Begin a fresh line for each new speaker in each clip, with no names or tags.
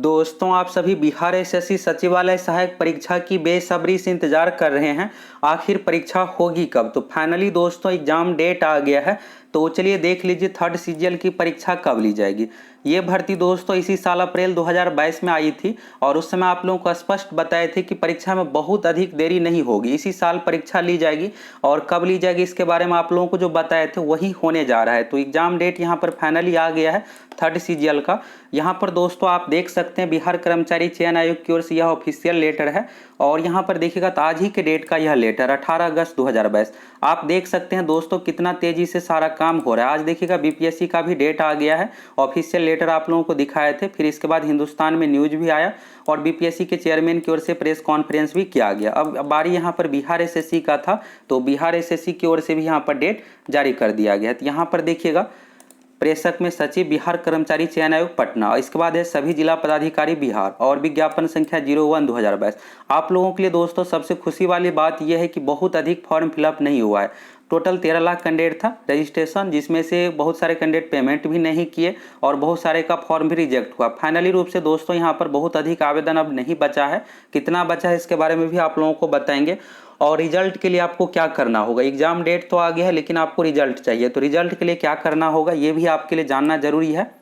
दोस्तों, आप सभी बिहार एसएससी सचिवालय सहायक परीक्षा की बेसब्री से इंतजार कर रहे हैं। आखिर परीक्षा होगी कब? तो फाइनली दोस्तों एग्जाम डेट आ गया है। तो चलिए देख लीजिए थर्ड सीजीएल की परीक्षा कब ली जाएगी। ये भर्ती दोस्तों इसी साल अप्रैल 2022 में आई थी और उस समय आप लोगों को स्पष्ट बताए थे कि परीक्षा में बहुत अधिक देरी नहीं होगी, इसी साल परीक्षा ली जाएगी। और कब ली जाएगी इसके बारे में आप लोगों को जो बताए थे वही होने जा रहा है। तो एग्जाम डेट यहाँ पर फाइनली आ गया है थर्ड सीजीएल का। यहाँ पर दोस्तों आप देख सकते हैं बिहार कर्मचारी चयन आयोग की ओर से यह ऑफिशियल लेटर है। और यहाँ पर देखिएगा तो आज ही के डेट का यह लेटर 18 अगस्त 2022। आप देख सकते हैं दोस्तों कितना तेजी से सारा काम हो रहा है। आज देखिएगा बीपीएससी का भी डेट आ गया है, ऑफिशियल लेटर आप लोगों को दिखाए थे। फिर इसके बाद हिंदुस्तान में न्यूज भी आया और बीपीएससी के चेयरमैन की ओर से प्रेस कॉन्फ्रेंस भी किया गया। अब बारी यहाँ पर बिहार एसएससी का था, तो बिहार एसएससी की ओर से भी यहाँ पर डेट जारी कर दिया गया। तो यहाँ पर देखिएगा प्रेषक में सचिव बिहार कर्मचारी चयन आयोग पटना, और इसके बाद है सभी जिला पदाधिकारी बिहार और विज्ञापन संख्या 01/2022। आप लोगों के लिए दोस्तों सबसे खुशी वाली बात यह है कि बहुत अधिक फॉर्म फिलअप नहीं हुआ है। टोटल 13 लाख कैंडिडेट था रजिस्ट्रेशन, जिसमें से बहुत सारे कैंडिडेट पेमेंट भी नहीं किए और बहुत सारे का फॉर्म भी रिजेक्ट हुआ। फाइनली रूप से दोस्तों यहाँ पर बहुत अधिक आवेदन अब नहीं बचा है। कितना बचा है इसके बारे में भी आप लोगों को बताएंगे। और रिजल्ट के लिए आपको क्या करना होगा, एग्जाम डेट तो आ गया है लेकिन आपको रिजल्ट चाहिए, तो रिजल्ट के लिए क्या करना होगा ये भी आपके लिए जानना जरूरी है।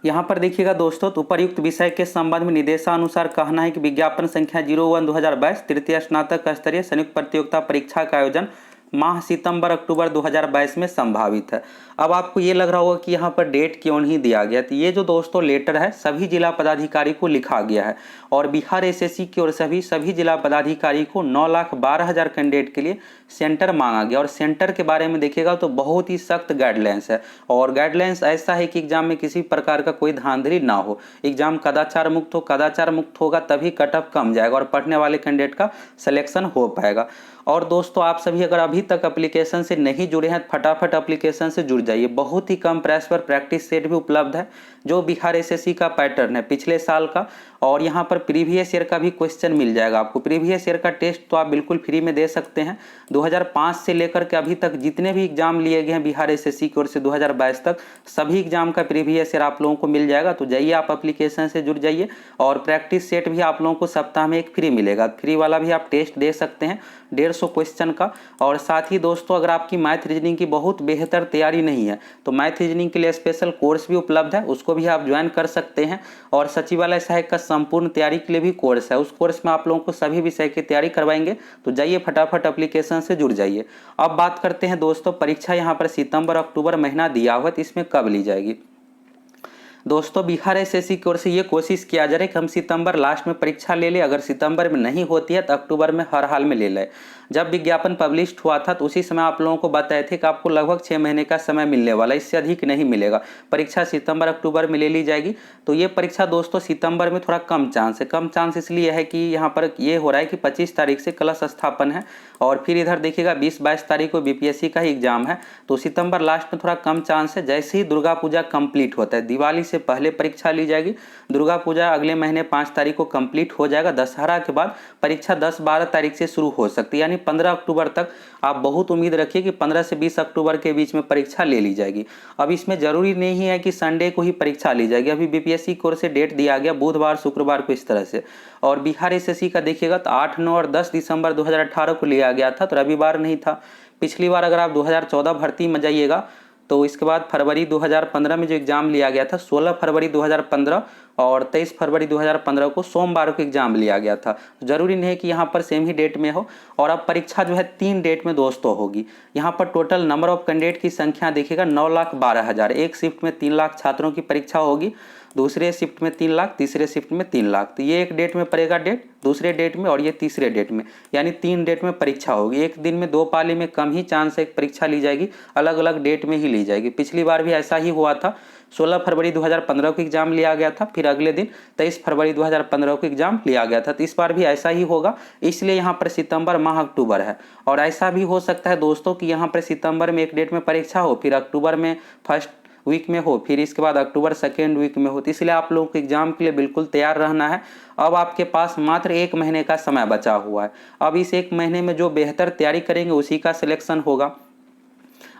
यहाँ पर देखिएगा दोस्तों, तो उपर्युक्त विषय के संबंध में निर्देशानुसार कहना है कि विज्ञापन संख्या 01/2022 तृतीय स्नातक स्तरीय संयुक्त प्रतियोगिता परीक्षा का आयोजन माह सितंबर अक्टूबर 2022 में संभावित है। अब आपको ये लग रहा होगा कि यहाँ पर डेट क्यों नहीं दिया गया, तो ये जो दोस्तों लेटर है सभी जिला पदाधिकारी को लिखा गया है और बिहार एसएससी की ओर से सभी जिला पदाधिकारी को 9,12,000 कैंडिडेट के लिए सेंटर मांगा गया। और सेंटर के बारे में देखिएगा तो बहुत ही सख्त गाइडलाइंस है और गाइडलाइंस ऐसा है कि एग्जाम में किसी प्रकार का कोई धांधली ना हो, एग्जाम कदाचार मुक्त हो। कदाचार मुक्त होगा तभी कट ऑफ कम जाएगा और पढ़ने वाले कैंडिडेट का सिलेक्शन हो पाएगा। और दोस्तों आप सभी अगर अभी तक एप्लीकेशन से नहीं जुड़े हैं फटाफट एप्लीकेशन से जुड़ जाइए। बहुत ही कम प्राइस पर प्रैक्टिस सेट भी उपलब्ध है जो बिहार एसएससी का पैटर्न है पिछले साल का, और यहाँ पर प्रीवियस ईयर का भी क्वेश्चन मिल जाएगा आपको। प्रीवियस ईयर का टेस्ट तो आप बिल्कुल फ्री में दे सकते हैं। 2005 से लेकर के अभी तक जितने भी एग्जाम लिए गए हैं बिहार एसएससी की ओर से 2022 तक, सभी एग्जाम का प्रीवियस ईयर आप लोगों को मिल जाएगा। तो जाइए आप एप्लीकेशन से जुड़ जाइए और प्रैक्टिस सेट भी आप लोगों को सप्ताह में एक फ्री मिलेगा। फ्री वाला भी आप टेस्ट दे सकते हैं 150 क्वेश्चन का। और साथ ही दोस्तों अगर आपकी मैथ रीजनिंग की बहुत बेहतर तैयारी नहीं है तो मैथ रीजनिंग के लिए स्पेशल कोर्स भी उपलब्ध है, उसको भी आप ज्वाइन कर सकते हैं। और सचिवालय सहायक का संपूर्ण तैयारी के लिए भी कोर्स है, उस कोर्स में आप लोगों को सभी विषय की तैयारी करवाएंगे। तो जाइए फटाफट एप्लीकेशन से जुड़ जाइए। अब बात करते हैं दोस्तों, परीक्षा यहाँ पर सितंबर अक्टूबर महीना दिया हुआ है, तो इसमें कब ली जाएगी। दोस्तों बिहार एसएससी की ओर से ये कोशिश किया जा रहा है कि हम सितंबर लास्ट में परीक्षा ले ले, अगर सितंबर में नहीं होती है तो अक्टूबर में हर हाल में ले लें। जब विज्ञापन पब्लिश हुआ था तो उसी समय आप लोगों को बताए थे कि आपको लगभग 6 महीने का समय मिलने वाला, इससे अधिक नहीं मिलेगा। परीक्षा सितंबर अक्टूबर में ले ली जाएगी। तो ये परीक्षा दोस्तों सितंबर में थोड़ा कम चांस है। कम चांस इसलिए है कि यहाँ पर ये हो रहा है कि 25 तारीख से कलश स्थापन है और फिर इधर देखिएगा 20-22 तारीख को बीपीएससी का ही एग्जाम है। तो सितंबर लास्ट में थोड़ा कम चांस है। जैसे ही दुर्गा पूजा कंप्लीट होता है, दिवाली से पहले परीक्षा ली जाएगी। दुर्गा पूजा अगले महीने 5 तारीख को कंप्लीट हो जाएगा। दशहरा के बाद परीक्षा 10-12 तारीख से शुरू हो सकती है, यानी 15 अक्टूबर तक आप बहुत उम्मीद रखिए कि 15 से 20 अक्टूबर के बीच में परीक्षा ले ली जाएगी। अब इसमें जरूरी नहीं है कि संडे को ही परीक्षा ली जाएगी। अभी बीपीएससी की ओर से डेट दिया गया बुधवार शुक्रवार को इस तरह से। और बिहार एसएससी का देखिएगा तो 8, 9 और 10 दिसंबर 2018 को लिया गया था, तो रविवार नहीं था। पिछली बार अगर आप 2014 भर्ती में जाइएगा तो इसके बाद फरवरी 2015 में जो एग्जाम लिया गया था 16 फरवरी 2015 और 23 फरवरी 2015 को सोमवार को एग्जाम लिया गया था। जरूरी नहीं है कि यहाँ पर सेम ही डेट में हो। और अब परीक्षा जो है 3 डेट में दोस्तों होगी। यहाँ पर टोटल नंबर ऑफ कैंडिडेट की संख्या देखिएगा 9,12,000। एक शिफ्ट में 3 लाख छात्रों की परीक्षा होगी, दूसरे शिफ्ट में 3 लाख, तीसरे शिफ्ट में 3 लाख। तो ये एक डेट में पड़ेगा डेट, दूसरे डेट में और ये तीसरे डेट में, यानी 3 डेट में परीक्षा होगी। एक दिन में 2 पाली में कम ही चांस है परीक्षा ली जाएगी, अलग अलग डेट में ही ली जाएगी। पिछली बार भी ऐसा ही हुआ था। 16 फरवरी 2015 को एग्जाम लिया गया था, फिर अगले दिन 23 फरवरी 2015 को एग्जाम लिया गया था। तो इस बार भी ऐसा ही होगा, इसलिए यहाँ पर सितंबर माह अक्टूबर है। और ऐसा भी हो सकता है दोस्तों कि यहाँ पर सितंबर में एक डेट में परीक्षा हो, फिर अक्टूबर में फर्स्ट वीक में हो, फिर इसके बाद अक्टूबर सेकेंड वीक में हो। तो इसलिए आप लोगों को एग्जाम के लिए बिल्कुल तैयार रहना है। अब आपके पास मात्र 1 महीने का समय बचा हुआ है। अब इस 1 महीने में जो बेहतर तैयारी करेंगे उसी का सिलेक्शन होगा।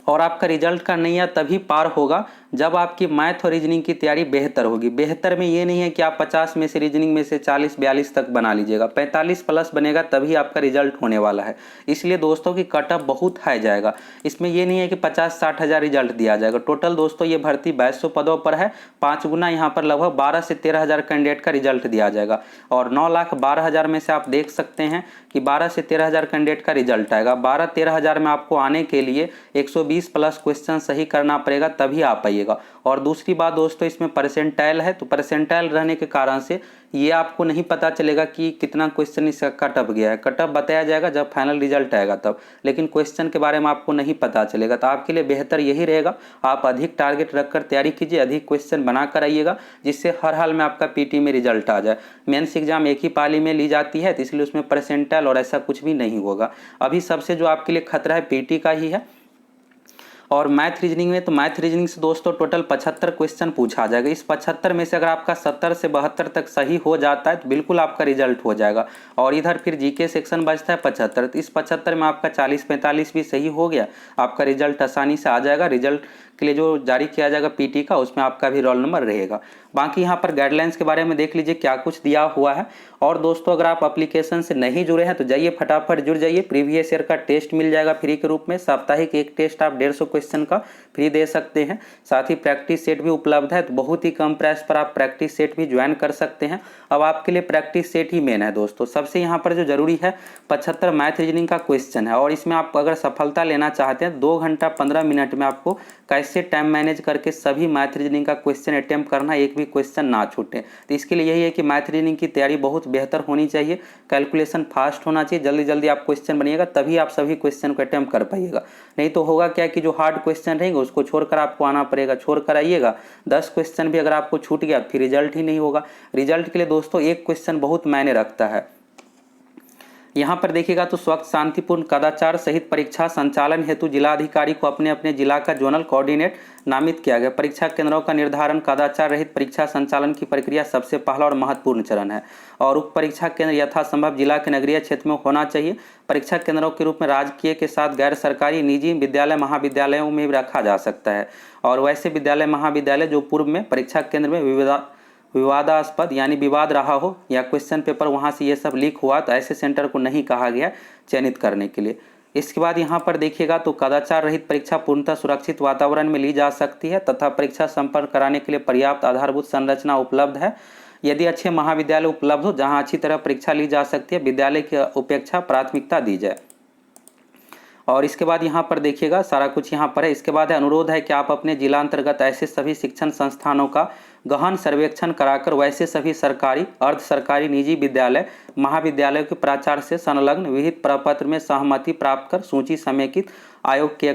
और आपका रिजल्ट का नैया तभी पार होगा जब आपकी मैथ और रीजनिंग की तैयारी बेहतर होगी। बेहतर में ये नहीं है कि आप 50 में से रीजनिंग में से 40-42 तक बना लीजिएगा, 45 प्लस बनेगा तभी आपका रिजल्ट होने वाला है। इसलिए दोस्तों की कट ऑफ बहुत हाई जाएगा। इसमें ये नहीं है कि 50-60 हज़ार रिजल्ट दिया जाएगा। टोटल दोस्तों ये भर्ती 2200 पदों पर है। 5 गुना यहाँ पर लगभग 12 से 13 हज़ार कैंडिडेट का रिजल्ट दिया जाएगा और 9,12,000 में से आप देख सकते हैं कि 12 से 13 हज़ार कैंडिडेट का रिजल्ट आएगा। 12-13 हज़ार में आपको आने के लिए 120 प्लस क्वेश्चन सही करना पड़ेगा तभी आ पाइएगा। और दूसरी बात दोस्तों, इसमें परसेंटाइल है, तो परसेंटाइल रहने के कारण से ये आपको नहीं पता चलेगा कि कितना क्वेश्चन इसका कट ऑफ गया है। कट ऑफ बताया जाएगा जब फाइनल रिजल्ट आएगा तब, लेकिन क्वेश्चन के बारे में आपको नहीं पता चलेगा। तो आपके लिए बेहतर यही रहेगा, आप अधिक टारगेट रखकर तैयारी कीजिए, अधिक क्वेश्चन बना कर आइएगा, जिससे हर हाल में आपका पीटी में रिजल्ट आ जाए। मेंस एग्जाम एक ही पाली में ली जाती है, तो इसलिए उसमें परसेंटाइल और ऐसा कुछ भी नहीं होगा। अभी सबसे जो आपके लिए खतरा है पीटी का ही है। और मैथ रीजनिंग में, तो मैथ रीजनिंग से दोस्तों टोटल 75 क्वेश्चन पूछा जाएगा। इस 75 में से अगर आपका 70 से 72 तक सही हो जाता है तो बिल्कुल आपका रिजल्ट हो जाएगा। और इधर फिर जीके सेक्शन बचता है 75, तो इस 75 में आपका 40-45 भी सही हो गया, आपका रिजल्ट आसानी से आ जाएगा। रिजल्ट के लिए जो जारी किया जाएगा पीटी का, उसमें आपका भी रोल नंबर रहेगा। बाकी यहाँ पर गाइडलाइंस के बारे में देख लीजिए क्या कुछ दिया हुआ है। और दोस्तों अगर आप एप्लीकेशन से नहीं जुड़े हैं तो जाइए फटाफट जुड़ जाइए। प्रीवियस ईयर का टेस्ट मिल जाएगा फ्री के रूप में, साप्ताहिक एक टेस्ट आप 150 क्वेश्चन का फ्री दे सकते हैं। साथ ही प्रैक्टिस सेट भी उपलब्ध है, तो बहुत ही कम प्राइस पर आप प्रैक्टिस सेट भी ज्वाइन कर सकते हैं। अब आपके लिए प्रैक्टिस सेट ही मेन है दोस्तों। सबसे यहाँ पर जो जरूरी है 75 मैथ रीजनिंग का क्वेश्चन है, और इसमें आप अगर सफलता लेना चाहते हैं 2 घंटा 15 मिनट में आपको कैसे टाइम मैनेज करके सभी मैथ रीजनिंग का क्वेश्चन अटेम्प्ट करना, एक भी क्वेश्चन ना छूटे। तो इसके लिए यही है कि मैथ रीजनिंग की तैयारी बहुत बेहतर होनी चाहिए, कैलकुलेशन फास्ट होना चाहिए, जल्दी जल्दी आप क्वेश्चन बनिएगा तभी आप सभी क्वेश्चन को अटेम्प्ट कर पाइएगा। नहीं तो होगा क्या कि जो हार्ड क्वेश्चन रहेंगे उसको छोड़कर आपको आना पड़ेगा, छोड़ कर आइएगा। 10 क्वेश्चन भी अगर आपको छूट गया फिर रिजल्ट ही नहीं होगा। रिजल्ट के लिए दोस्तों एक क्वेश्चन बहुत मायने रखता है। यहाँ पर देखिएगा तो स्वच्छ शांतिपूर्ण कदाचार सहित परीक्षा संचालन हेतु जिलाधिकारी को अपने अपने जिला का जोनल कोऑर्डिनेट नामित किया गया। परीक्षा केंद्रों का निर्धारण, कदाचार रहित परीक्षा संचालन की प्रक्रिया सबसे पहला और महत्वपूर्ण चरण है, और उक्त परीक्षा केंद्र यथासंभव जिला के नगरीय क्षेत्र में होना चाहिए। परीक्षा केंद्रों के रूप में राजकीय के साथ गैर सरकारी निजी विद्यालय महाविद्यालयों में भी रखा जा सकता है। और वैसे विद्यालय महाविद्यालय जो पूर्व में परीक्षा केंद्र में विवादास्पद यानी विवाद रहा हो या क्वेश्चन पेपर वहाँ से ये सब लीक हुआ, तो ऐसे सेंटर को नहीं कहा गया चयनित करने के लिए। इसके बाद यहाँ पर देखिएगा तो कदाचार रहित परीक्षा पूर्णतः सुरक्षित वातावरण में ली जा सकती है तथा परीक्षा संपन्न कराने के लिए पर्याप्त आधारभूत संरचना उपलब्ध है। यदि अच्छे महाविद्यालय उपलब्ध हो जहाँ अच्छी तरह परीक्षा ली जा सकती है, विद्यालय की उपेक्षा प्राथमिकता दी जाए। और इसके बाद यहाँ पर देखिएगा सारा कुछ यहाँ पर है। इसके बाद अनुरोध है कि आप अपने जिला अंतर्गत ऐसे सभी शिक्षण संस्थानों का गहन सर्वेक्षण कराकर वैसे सभी सरकारी, अर्ध सरकारी, निजी विद्यालय महाविद्यालयों के प्राचार्य से संलग्न विहित प्रपत्र में सहमति प्राप्त कर सूची समेकित आयोग के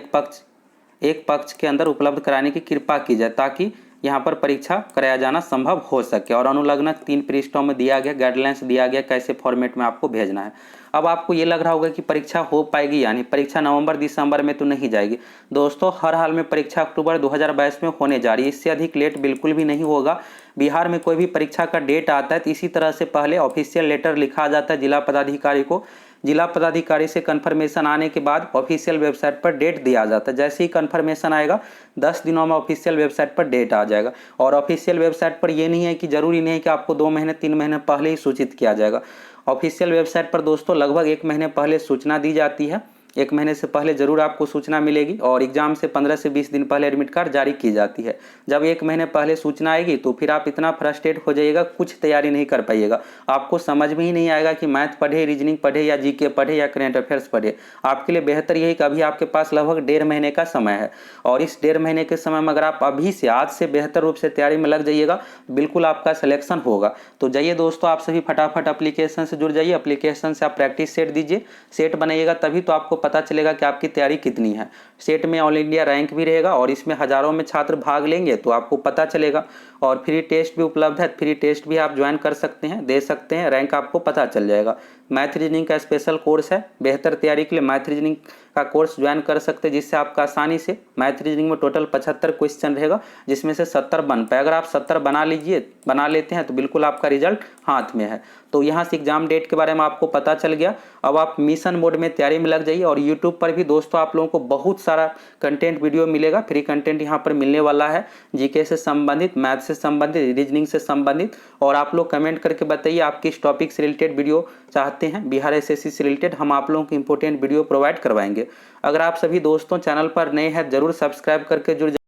एक पक्ष के अंदर उपलब्ध कराने की कृपा की जाए, ताकि यहाँ पर परीक्षा कराया जाना संभव हो सके। और अनुलग्नक 3 पृष्ठों में दिया गया गाइडलाइंस दिया गया कैसे फॉर्मेट में आपको भेजना है। अब आपको ये लग रहा होगा कि परीक्षा हो पाएगी, यानी परीक्षा नवंबर दिसंबर में तो नहीं जाएगी। दोस्तों हर हाल में परीक्षा अक्टूबर 2022 में होने जा रही है, इससे अधिक लेट बिल्कुल भी नहीं होगा। बिहार में कोई भी परीक्षा का डेट आता है तो इसी तरह से पहले ऑफिशियल लेटर लिखा जाता है जिला पदाधिकारी को। जिला पदाधिकारी से कंफर्मेशन आने के बाद ऑफिशियल वेबसाइट पर डेट दिया जाता है। जैसे ही कंफर्मेशन आएगा 10 दिनों में ऑफिशियल वेबसाइट पर डेट आ जाएगा। और ऑफिशियल वेबसाइट पर ये नहीं है कि जरूरी नहीं है कि आपको 2 महीने 3 महीने पहले ही सूचित किया जाएगा। ऑफिशियल वेबसाइट पर दोस्तों लगभग 1 महीने पहले सूचना दी जाती है। 1 महीने से पहले जरूर आपको सूचना मिलेगी। और एग्जाम से 15 से 20 दिन पहले एडमिट कार्ड जारी की जाती है। जब 1 महीने पहले सूचना आएगी तो फिर आप इतना फ्रस्ट्रेट हो जाइएगा, कुछ तैयारी नहीं कर पाइएगा। आपको समझ में ही नहीं आएगा कि मैथ पढ़े, रीजनिंग पढ़े, या जीके पढ़े, या करंट अफेयर्स पढ़े। आपके लिए बेहतर यही कि अभी आपके पास लगभग 1.5 महीने का समय है, और इस 1.5 महीने के समय में अगर आप अभी से आज से बेहतर रूप से तैयारी में लग जाइएगा, बिल्कुल आपका सिलेक्शन होगा। तो जाइए दोस्तों, आप सभी फटाफट एप्लीकेशन से जुड़ जाइए। एप्लीकेशन से आप प्रैक्टिस सेट दीजिए, सेट बनाइएगा, तभी तो आपको पता चलेगा कि आपकी तैयारी कितनी है। सेट में ऑल इंडिया रैंक भी रहेगा और इसमें हजारों में छात्र भाग लेंगे तो आपको पता चलेगा। और फ्री टेस्ट भी उपलब्ध है, फ्री टेस्ट भी आप ज्वाइन कर सकते हैं, दे सकते हैं, रैंक आपको पता चल जाएगा। मैथ रीजनिंग का स्पेशल कोर्स है, बेहतर तैयारी के लिए मैथ रीजनिंग का कोर्स ज्वाइन कर सकते हैं, जिससे आपका आसानी से मैथ रीजनिंग में टोटल 75 क्वेश्चन रहेगा, जिसमें से 70 बन पाए। अगर आप 70 बना लेते हैं तो बिल्कुल आपका रिजल्ट हाथ में है। तो यहाँ से एग्जाम डेट के बारे में आपको पता चल गया। अब आप मिशन मोड में तैयारी में लग जाइए और यूट्यूब पर भी दोस्तों आप लोगों को बहुत सारा कंटेंट वीडियो मिलेगा, फ्री कंटेंट यहाँ पर मिलने वाला है, जीके से संबंधित, मैथ से संबंधित, रीजनिंग से संबंधित। और आप लोग कमेंट करके बताइए आप किस टॉपिक से रिलेटेड वीडियो चाहते हैं, बिहार एसएससी से रिलेटेड हम आप लोगों को इंपॉर्टेंट वीडियो प्रोवाइड करवाएंगे। अगर आप सभी दोस्तों चैनल पर नए हैं जरूर सब्सक्राइब करके जुड़